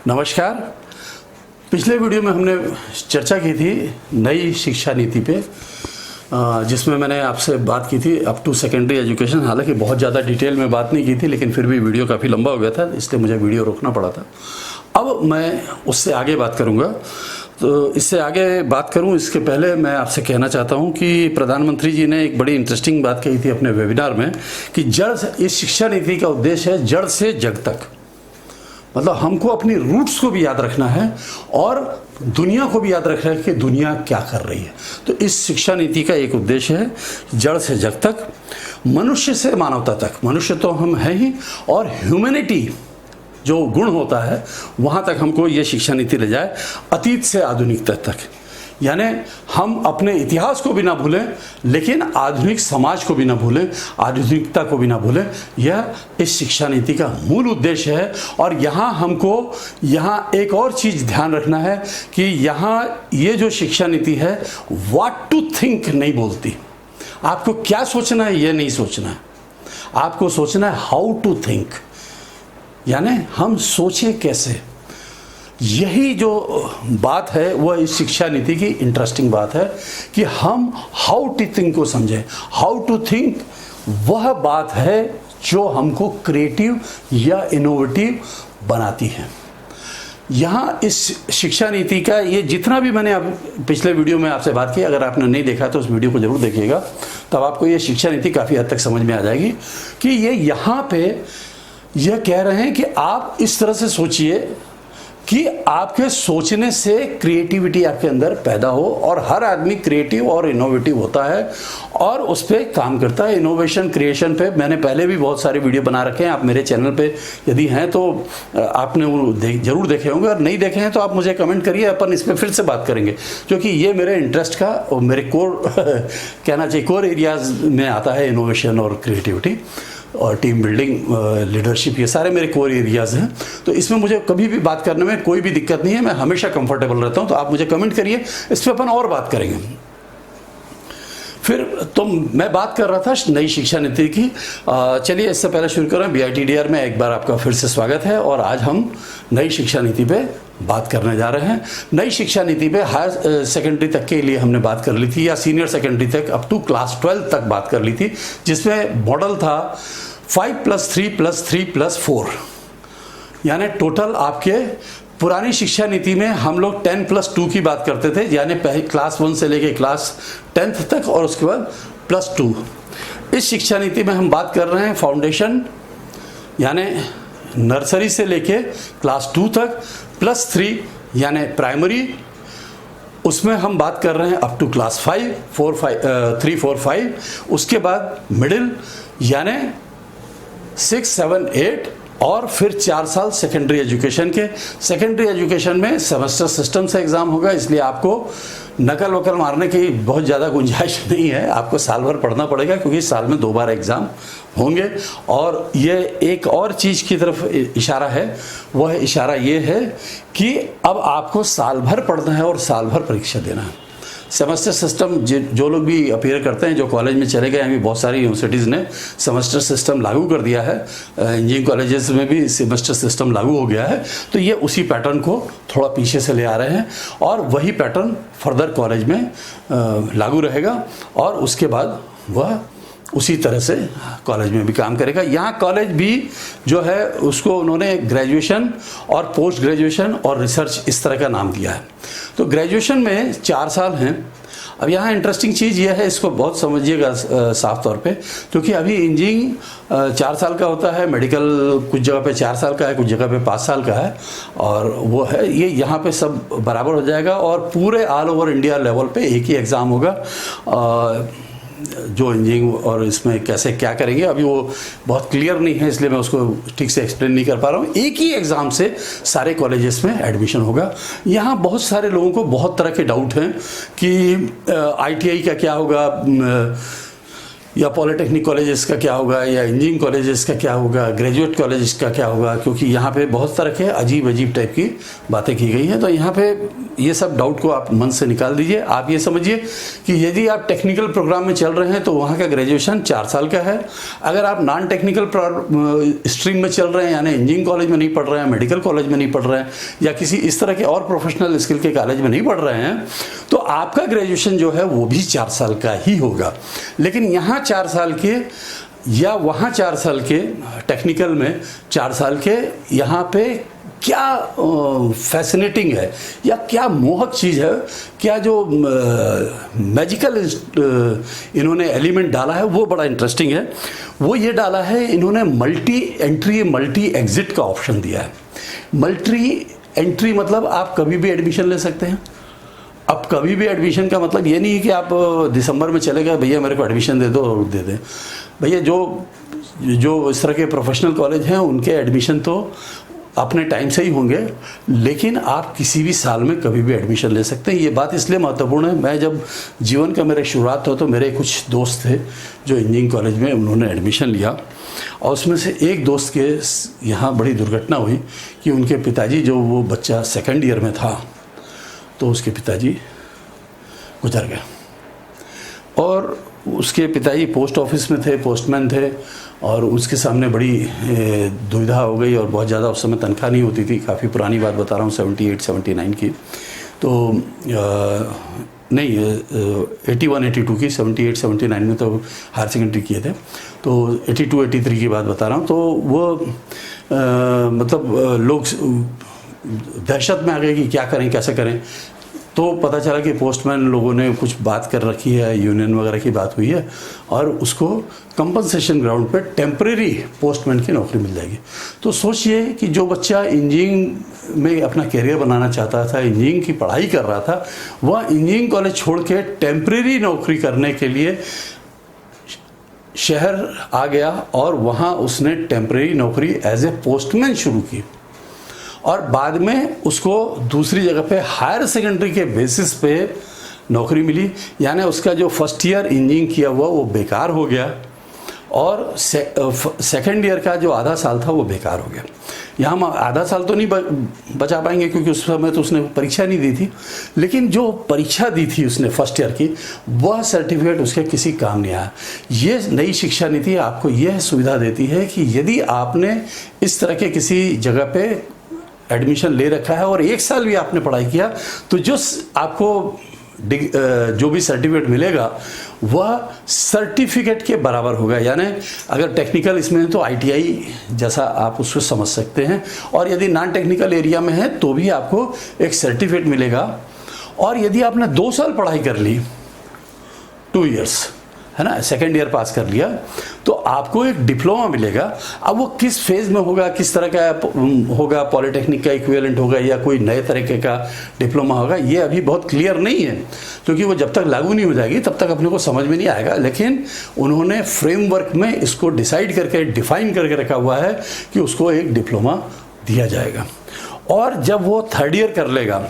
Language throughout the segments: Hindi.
नमस्कार। पिछले वीडियो में हमने चर्चा की थी नई शिक्षा नीति पे, जिसमें मैंने आपसे बात की थी अप टू सेकेंडरी एजुकेशन। हालांकि बहुत ज़्यादा डिटेल में बात नहीं की थी, लेकिन फिर भी वीडियो काफ़ी लंबा हो गया था, इसलिए मुझे वीडियो रोकना पड़ा था। अब मैं उससे आगे बात करूँगा। तो इससे आगे बात करूं इसके पहले मैं आपसे कहना चाहता हूं कि प्रधानमंत्री जी ने एक बड़ी इंटरेस्टिंग बात कही थी अपने वेबिनार में कि जड़ से, इस शिक्षा नीति का उद्देश्य है जड़ से जग तक। मतलब हमको अपनी रूट्स को भी याद रखना है और दुनिया को भी याद रखना है कि दुनिया क्या कर रही है। तो इस शिक्षा नीति का एक उद्देश्य है जड़ से जग तक, मनुष्य से मानवता तक। मनुष्य तो हम हैं ही, और ह्यूमैनिटी जो गुण होता है वहाँ तक हमको ये शिक्षा नीति ले जाए, अतीत से आधुनिकता तक। यानी हम अपने इतिहास को भी ना भूलें, लेकिन आधुनिक समाज को भी ना भूलें, आधुनिकता को भी ना भूलें। यह इस शिक्षा नीति का मूल उद्देश्य है। और यहाँ हमको एक और चीज़ ध्यान रखना है कि यहाँ ये जो शिक्षा नीति है व्हाट टू थिंक नहीं बोलती। आपको क्या सोचना है ये नहीं सोचना है, आपको सोचना है हाउ टू थिंक, यानी हम सोचें कैसे। यही जो बात है वह इस शिक्षा नीति की इंटरेस्टिंग बात है कि हम हाउ टू थिंक को समझें। हाउ टू थिंक वह बात है जो हमको क्रिएटिव या इनोवेटिव बनाती है। यहाँ इस शिक्षा नीति का ये जितना भी मैंने अब पिछले वीडियो में आपसे बात की, अगर आपने नहीं देखा तो उस वीडियो को जरूर देखिएगा, तब आपको ये शिक्षा नीति काफ़ी हद तक समझ में आ जाएगी कि ये यहाँ पे यह कह रहे हैं कि आप इस तरह से सोचिए कि आपके सोचने से क्रिएटिविटी आपके अंदर पैदा हो। और हर आदमी क्रिएटिव और इनोवेटिव होता है और उस पर काम करता है। इनोवेशन क्रिएशन पे मैंने पहले भी बहुत सारे वीडियो बना रखे हैं। आप मेरे चैनल पे यदि हैं तो आपने वो जरूर देखे होंगे, और नहीं देखे हैं तो आप मुझे कमेंट करिए, अपन इस पर फिर से बात करेंगे, क्योंकि ये मेरे इंटरेस्ट का और मेरे कोर कहना चाहिए कोर एरियाज में आता है। इनोवेशन और क्रिएटिविटी और टीम बिल्डिंग, लीडरशिप, ये सारे मेरे कोर एरियाज हैं। तो इसमें मुझे कभी भी बात करने में कोई भी दिक्कत नहीं है, मैं हमेशा कंफर्टेबल रहता हूं। तो आप मुझे कमेंट करिए, इस पर अपन और बात करेंगे। फिर तो मैं बात कर रहा था नई शिक्षा नीति की। चलिए इससे पहले शुरू करें। BITDR में एक बार आपका फिर से स्वागत है, और आज हम नई शिक्षा नीति पे बात करने जा रहे हैं। नई शिक्षा नीति पे हायर सेकेंडरी तक के लिए हमने बात कर ली थी, या सीनियर सेकेंडरी तक अप टू क्लास 12 तक बात कर ली थी, जिसमें मॉडल था 5+3+3+4। यानी टोटल आपके पुरानी शिक्षा नीति में हम लोग 10+2 की बात करते थे, यानी क्लास 1 से लेके क्लास 10th तक, और उसके बाद +2। इस शिक्षा नीति में हम बात कर रहे हैं फाउंडेशन, यानी नर्सरी से लेके क्लास 2 तक, +3 यानी प्राइमरी, उसमें हम बात कर रहे हैं अप टू क्लास 5, 3, 4, 5। उसके बाद मिडिल यानी 6, 7, 8, और फिर 4 साल सेकेंडरी एजुकेशन के। सेकेंडरी एजुकेशन में सेमेस्टर सिस्टम से एग्ज़ाम होगा, इसलिए आपको नकल वकल मारने की बहुत ज़्यादा गुंजाइश नहीं है। आपको साल भर पढ़ना पड़ेगा, क्योंकि साल में 2 बार एग्ज़ाम होंगे। और ये एक और चीज़ की तरफ इशारा है, वह इशारा ये है कि अब आपको साल भर पढ़ना है और साल भर परीक्षा देना है। सेमेस्टर सिस्टम जो लोग भी अपीयर करते हैं, जो कॉलेज में चले गए हैं, अभी बहुत सारी यूनिवर्सिटीज़ ने सेमेस्टर सिस्टम लागू कर दिया है। इंजीनियरिंग कॉलेजेस में भी सेमेस्टर सिस्टम लागू हो गया है। तो ये उसी पैटर्न को थोड़ा पीछे से ले आ रहे हैं, और वही पैटर्न फर्दर कॉलेज में लागू रहेगा, और उसके बाद वह उसी तरह से कॉलेज में भी काम करेगा। यहाँ कॉलेज भी जो है उसको उन्होंने ग्रेजुएशन और पोस्ट ग्रेजुएशन और रिसर्च इस तरह का नाम दिया है। तो ग्रेजुएशन में 4 साल हैं। अब यहाँ इंटरेस्टिंग चीज़ यह है, इसको बहुत समझिएगा साफ तौर पे, क्योंकि अभी इंजीनियरिंग 4 साल का होता है, मेडिकल कुछ जगह पे 4 साल का है, कुछ जगह पे 5 साल का है, और वो है ये यहाँ पे सब बराबर हो जाएगा। और पूरे ऑल ओवर इंडिया लेवल पे एक ही एग्ज़ाम होगा। जो इंजीनियरिंग और इसमें कैसे क्या करेंगे अभी वो बहुत क्लियर नहीं है, इसलिए मैं उसको ठीक से एक्सप्लेन नहीं कर पा रहा हूँ। एक ही एग्ज़ाम से सारे कॉलेजेस में एडमिशन होगा। यहाँ बहुत सारे लोगों को बहुत तरह के डाउट हैं कि ITI का क्या होगा, या पॉलिटेक्निक कॉलेजेस का क्या होगा, या इंजीनियरिंग कॉलेजेस का क्या होगा, ग्रेजुएट कॉलेजेस का क्या होगा, क्योंकि यहाँ पे बहुत तरह के अजीब अजीब टाइप की बातें की गई हैं। तो यहाँ पे ये सब डाउट को आप मन से निकाल दीजिए। आप ये समझिए कि यदि आप टेक्निकल प्रोग्राम में चल रहे हैं तो वहाँ का ग्रेजुएशन 4 साल का है। अगर आप नॉन टेक्निकल स्ट्रीम में चल रहे हैं, यानी इंजीनियरिंग कॉलेज में नहीं पढ़ रहे हैं, मेडिकल कॉलेज में नहीं पढ़ रहे हैं, या किसी इस तरह के और प्रोफेशनल स्किल के कॉलेज में नहीं पढ़ रहे हैं, तो आपका ग्रेजुएशन जो है वो भी 4 साल का ही होगा। लेकिन यहाँ 4 साल के या वहाँ 4 साल के, टेक्निकल में 4 साल के, यहाँ पे क्या फैसिनेटिंग है या क्या मोहक चीज़ है, क्या जो मैजिकल इन्होंने एलिमेंट डाला है वो बड़ा इंटरेस्टिंग है। वो ये डाला है, इन्होंने मल्टी एंट्री मल्टी एग्जिट का ऑप्शन दिया है। मल्टी एंट्री मतलब आप कभी भी एडमिशन ले सकते हैं। अब कभी भी एडमिशन का मतलब ये नहीं है कि आप दिसंबर में चले गए, भैया मेरे को एडमिशन दे दो और दे दें। भैया जो इस तरह के प्रोफेशनल कॉलेज हैं उनके एडमिशन तो अपने टाइम से ही होंगे, लेकिन आप किसी भी साल में कभी भी एडमिशन ले सकते हैं। ये बात इसलिए महत्वपूर्ण है, मैं जब जीवन का मेरा शुरुआत हो तो मेरे कुछ दोस्त थे जो इंजीनियरिंग कॉलेज में उन्होंने एडमिशन लिया, और उसमें से एक दोस्त के यहाँ बड़ी दुर्घटना हुई कि उनके पिताजी, जो वो बच्चा 2nd ईयर में था, तो उसके पिताजी गुजर गए। और उसके पिताजी पोस्ट ऑफिस में थे, पोस्टमैन थे, और उसके सामने बड़ी दुविधा हो गई, और बहुत ज़्यादा उस समय तनख्वाह नहीं होती थी। काफ़ी पुरानी बात बता रहा हूँ, 78-79 की, तो नहीं 81-82 की, 78-79 में तो हायर सेकेंडरी किए थे, तो 82-83 की बात बता रहा हूँ। तो वो मतलब लोग दहशत में आ गए कि क्या करें, कैसे करें। तो पता चला कि पोस्टमैन लोगों ने कुछ बात कर रखी है, यूनियन वगैरह की बात हुई है, और उसको कंपनसेशन ग्राउंड पे टेम्परेरी पोस्टमैन की नौकरी मिल जाएगी। तो सोचिए कि जो बच्चा इंजीनियरिंग में अपना करियर बनाना चाहता था, इंजीनियरिंग की पढ़ाई कर रहा था, वह इंजीनियरिंग कॉलेज छोड़ के टेम्परेरी नौकरी करने के लिए शहर आ गया, और वहाँ उसने टेम्परेरी नौकरी एज ए पोस्टमैन शुरू की, और बाद में उसको दूसरी जगह पे हायर सेकेंडरी के बेसिस पे नौकरी मिली। यानी उसका जो फर्स्ट ईयर इंजीनियरिंग किया हुआ वो बेकार हो गया, और 2nd ईयर का जो आधा साल था वो बेकार हो गया। यहाँ हम आधा साल तो नहीं बचा पाएंगे क्योंकि उस समय तो उसने परीक्षा नहीं दी थी, लेकिन जो परीक्षा दी थी उसने फर्स्ट ईयर की, वह सर्टिफिकेट उसके किसी काम नहीं आया। ये नई शिक्षा नीति आपको यह सुविधा देती है कि यदि आपने इस तरह के किसी जगह पे एडमिशन ले रखा है और 1 साल भी आपने पढ़ाई किया, तो जो आपको जो भी सर्टिफिकेट मिलेगा वह सर्टिफिकेट के बराबर होगा। यानी अगर टेक्निकल इसमें है तो ITI जैसा आप उसको समझ सकते हैं, और यदि नॉन टेक्निकल एरिया में है तो भी आपको एक सर्टिफिकेट मिलेगा। और यदि आपने 2 साल पढ़ाई कर ली, 2 इयर्स है ना, 2nd ईयर पास कर लिया, तो आपको एक डिप्लोमा मिलेगा। अब वो किस फेज में होगा, किस तरह का होगा, पॉलिटेक्निक का इक्विवेलेंट होगा या कोई नए तरीके का डिप्लोमा होगा, ये अभी बहुत क्लियर नहीं है, क्योंकि वो जब तक लागू नहीं हो जाएगी तब तक अपने को समझ में नहीं आएगा। लेकिन उन्होंने फ्रेमवर्क में इसको डिसाइड करके, डिफाइन करके रखा हुआ है कि उसको एक डिप्लोमा दिया जाएगा। और जब वो 3rd ईयर कर लेगा,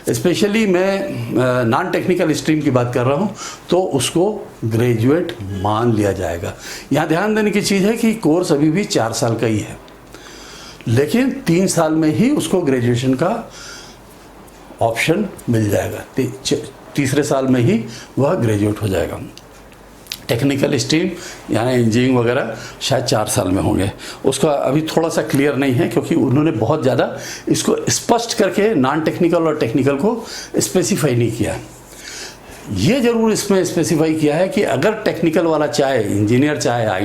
स्पेशली मैं नॉन टेक्निकल स्ट्रीम की बात कर रहा हूँ, तो उसको ग्रेजुएट मान लिया जाएगा। यहाँ ध्यान देने की चीज़ है कि कोर्स अभी भी 4 साल का ही है, लेकिन 3 साल में ही उसको ग्रेजुएशन का ऑप्शन मिल जाएगा। तीसरे साल में ही वह ग्रेजुएट हो जाएगा। टेक्निकल स्ट्रीम यानी इंजीनियरिंग वगैरह शायद 4 साल में होंगे, उसका अभी थोड़ा सा क्लियर नहीं है, क्योंकि उन्होंने बहुत ज़्यादा इसको स्पष्ट करके नॉन टेक्निकल और टेक्निकल को स्पेसिफाई नहीं किया। ये ज़रूर इसमें स्पेसिफाई किया है कि अगर टेक्निकल वाला चाहे इंजीनियर, चाहे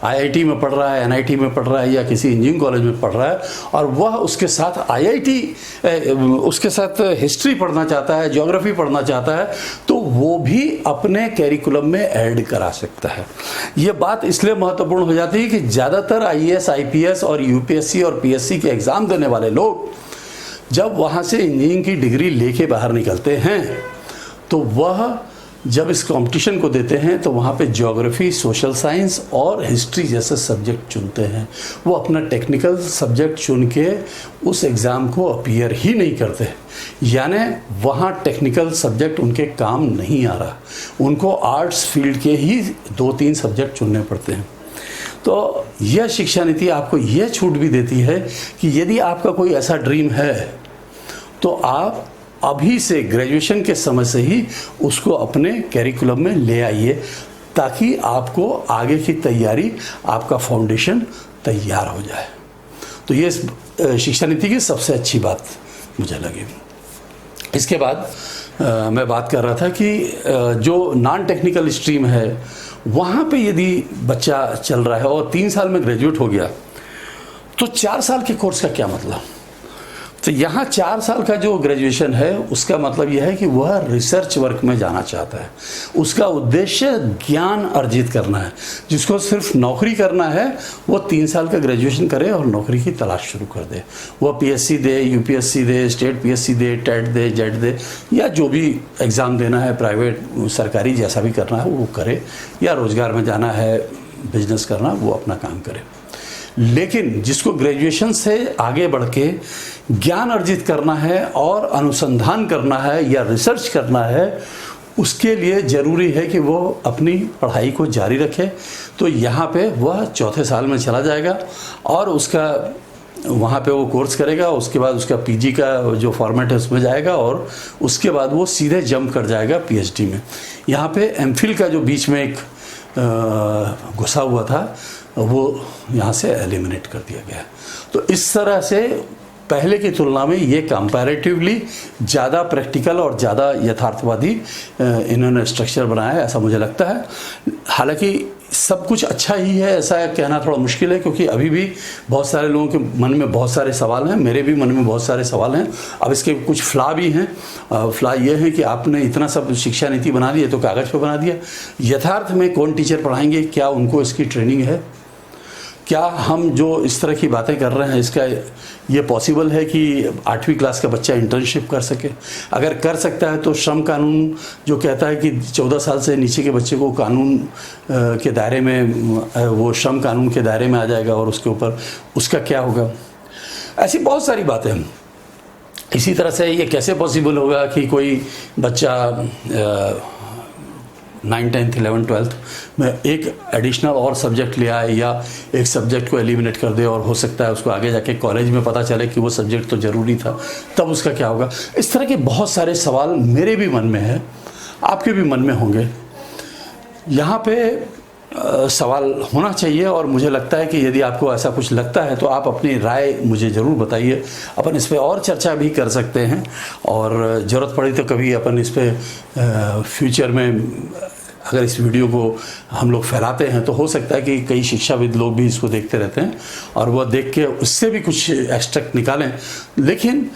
IIT में पढ़ रहा है, NIT में पढ़ रहा है, या किसी इंजीनियरिंग कॉलेज में पढ़ रहा है, और वह उसके साथ उसके साथ हिस्ट्री पढ़ना चाहता है, ज्योग्राफी पढ़ना चाहता है, तो वो भी अपने कैरिकुलम में ऐड करा सकता है। ये बात इसलिए महत्वपूर्ण हो जाती है कि ज़्यादातर IAS, IPS और UPSC और PSC के एग्ज़ाम देने वाले लोग जब वहाँ से इंजीनियरिंग की डिग्री लेके बाहर निकलते हैं, तो वह जब इस कंपटीशन को देते हैं तो वहाँ पे ज्योग्राफी, सोशल साइंस और हिस्ट्री जैसे सब्जेक्ट चुनते हैं। वो अपना टेक्निकल सब्जेक्ट चुन के उस एग्ज़ाम को अपीयर ही नहीं करते, यानी वहाँ टेक्निकल सब्जेक्ट उनके काम नहीं आ रहा, उनको आर्ट्स फील्ड के ही 2-3 सब्जेक्ट चुनने पड़ते हैं। तो यह शिक्षा नीति आपको यह छूट भी देती है कि यदि आपका कोई ऐसा ड्रीम है तो आप अभी से ग्रेजुएशन के समय से ही उसको अपने कैरिकुलम में ले आइए, ताकि आपको आगे की तैयारी, आपका फाउंडेशन तैयार हो जाए। तो ये शिक्षा नीति की सबसे अच्छी बात मुझे लगी। इसके बाद मैं बात कर रहा था कि जो नॉन टेक्निकल स्ट्रीम है वहाँ पे यदि बच्चा चल रहा है और 3 साल में ग्रेजुएट हो गया तो 4 साल के कोर्स का क्या मतलब। तो यहाँ 4 साल का जो ग्रेजुएशन है उसका मतलब यह है कि वह रिसर्च वर्क में जाना चाहता है, उसका उद्देश्य ज्ञान अर्जित करना है। जिसको सिर्फ नौकरी करना है वो 3 साल का ग्रेजुएशन करे और नौकरी की तलाश शुरू कर दे। वह पीएससी दे, यूपीएससी दे, स्टेट पीएससी दे, टेट दे, जेट दे, या जो भी एग्ज़ाम देना है, प्राइवेट सरकारी जैसा भी करना है वो करे, या रोज़गार में जाना है, बिजनेस करना, वो अपना काम करे। लेकिन जिसको ग्रेजुएशन से आगे बढ़ के ज्ञान अर्जित करना है और अनुसंधान करना है या रिसर्च करना है, उसके लिए ज़रूरी है कि वो अपनी पढ़ाई को जारी रखे। तो यहाँ पे वह 4थे साल में चला जाएगा और उसका वहाँ पे वो कोर्स करेगा, उसके बाद उसका पीजी का जो फॉर्मेट है उसमें जाएगा और उसके बाद वो सीधे जंप कर जाएगा पीएचडी में। यहाँ पे एमफिल का जो बीच में एक घुसा हुआ था वो यहाँ से एलिमिनेट कर दिया गया। तो इस तरह से पहले की तुलना में ये कंपैरेटिवली ज़्यादा प्रैक्टिकल और ज़्यादा यथार्थवादी इन्होंने स्ट्रक्चर बनाया है, ऐसा मुझे लगता है। हालांकि सब कुछ अच्छा ही है ऐसा कहना थोड़ा मुश्किल है, क्योंकि अभी भी बहुत सारे लोगों के मन में बहुत सारे सवाल हैं, मेरे भी मन में बहुत सारे सवाल हैं। अब इसके कुछ फ्लॉ भी हैं। फ्लॉ ये है कि आपने इतना सब शिक्षा नीति बना दी है तो कागज़ पे बना दिया, यथार्थ में कौन टीचर पढ़ाएंगे, क्या उनको इसकी ट्रेनिंग है, क्या हम जो इस तरह की बातें कर रहे हैं इसका ये पॉसिबल है कि 8वीं क्लास का बच्चा इंटर्नशिप कर सके। अगर कर सकता है तो श्रम कानून जो कहता है कि 14 साल से नीचे के बच्चे को कानून के दायरे में, वो श्रम कानून के दायरे में आ जाएगा और उसके ऊपर उसका क्या होगा। ऐसी बहुत सारी बातें हैं। इसी तरह से ये कैसे पॉसिबल होगा कि कोई बच्चा 9th, 10th, 11th, 12th में एक एडिशनल और सब्जेक्ट ले आए या एक सब्जेक्ट को एलिमिनेट कर दे, और हो सकता है उसको आगे जाके कॉलेज में पता चले कि वो सब्जेक्ट तो ज़रूरी था, तब उसका क्या होगा। इस तरह के बहुत सारे सवाल मेरे भी मन में है, आपके भी मन में होंगे। यहाँ पे सवाल होना चाहिए और मुझे लगता है कि यदि आपको ऐसा कुछ लगता है तो आप अपनी राय मुझे ज़रूर बताइए। अपन इस पर और चर्चा भी कर सकते हैं और ज़रूरत पड़ी तो कभी अपन इस पर फ्यूचर में अगर इस वीडियो को हम लोग फैलाते हैं तो हो सकता है कि कई शिक्षाविद लोग भी इसको देखते रहते हैं और वह देख के उससे भी कुछ एक्सट्रैक्ट निकालें। लेकिन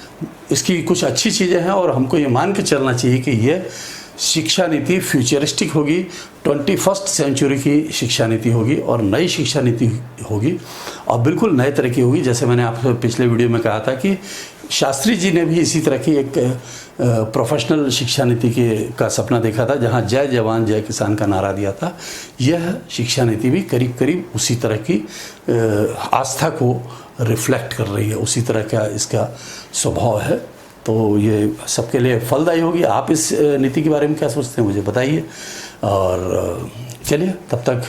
इसकी कुछ अच्छी चीज़ें हैं और हमको ये मान के चलना चाहिए कि ये शिक्षा नीति फ्यूचरिस्टिक होगी, 21st सेंचुरी की शिक्षा नीति होगी और नई शिक्षा नीति होगी और बिल्कुल नए तरह की होगी। जैसे मैंने आपसे पिछले वीडियो में कहा था कि शास्त्री जी ने भी इसी तरह की एक प्रोफेशनल शिक्षा नीति का सपना देखा था, जहां जय जवान जय किसान का नारा दिया था। यह शिक्षा नीति भी करीब करीब उसी तरह की आस्था को रिफ्लेक्ट कर रही है, उसी तरह का इसका स्वभाव है। तो ये सबके लिए फलदायी होगी। आप इस नीति के बारे में क्या सोचते हैं मुझे बताइए। और चलिए तब तक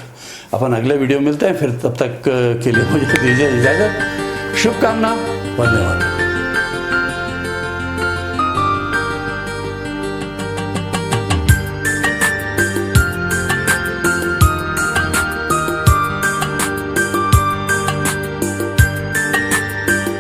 अपन अगले वीडियो मिलते हैं, फिर तब तक के लिए मुझे दीजिए इजाज़त। शुभकामना, धन्यवाद।